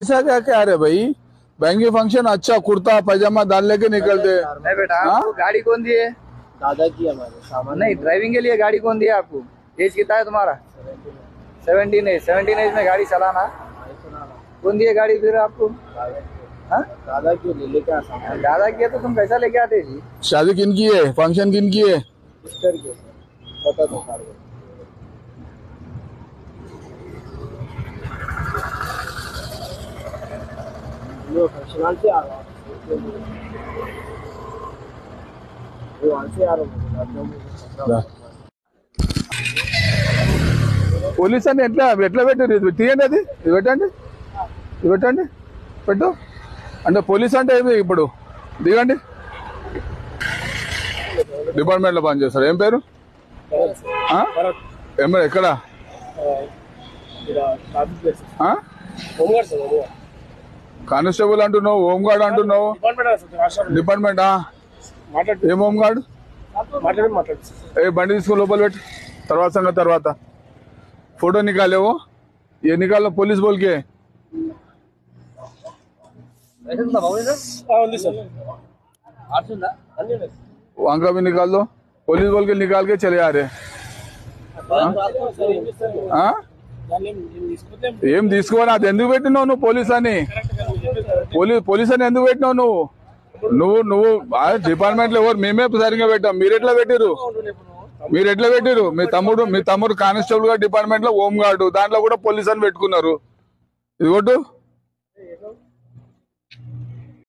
ऐसा क्या क्या है भाई? बैंगी फंक्शन अच्छा कुर्ता पैजामा डाल लेके निकलते। नहीं बेटा, आपको गाड़ी कौन दी है? दादा की हमारे सामान नहीं, ड्राइविंग के लिए गाड़ी कौन दिया आपको? एज कितना है तुम्हारा? 17 एज। 17 एज में गाड़ी चलाना कौन दिए गाड़ी फिर आपको? दादा की ले लेके आ दादा किया तो तुम कैसा लेके आते जी? शादी किन की है? फंक्शन किन की है? सिस्टर के बता दो सारे वो फंक्शनल से आ रहा वो वहाँ से आ रहा పోలీస్ అని ఎట్లా ఎట్లా పెట్టారు? తీయండి, అది ఇది పెట్టండి, ఇది పెట్టండి, పెట్టు. అంటే పోలీస్ అంటే ఏమి? ఇప్పుడు దిగండి. డిపార్ట్మెంట్లో పనిచేస్తారు. ఏం పేరు? ఎక్కడ? కానిస్టేబుల్ అంటున్నావు, హోంగార్డ్ అంటున్నావు. డిపార్ట్మెంటా? ఏం హోంగార్డ్? ఏ బండి తీసుకుని లోపల పెట్టు. తర్వాత సంగతి తర్వాత. फोटो निकाले वो, ये निकालो पुलिस बोल के। वहाँ का भी निकाल दो, पुलिस बोल के निकाल के चले आ रहे। ఏం తీసుకోవాలి? అది ఎందుకు పెట్టినావు నువ్వు పోలీస్ అని? పోలీస్ అని ఎందుకు పెట్టినావు నువ్వు? నువ్వు డిపార్ట్మెంట్ లో ఎవరు? మేమే సరిగ్గా పెట్టాం, మీరు ఎట్లా పెట్టిరు? మీ తమ్ముడు కానిస్టేబుల్ గా డిపార్ట్మెంట్ లో హోమ్ గార్డు, దాంట్లో కూడా పోలీస్ అని పెట్టుకున్నారు. ఇది కొట్టు.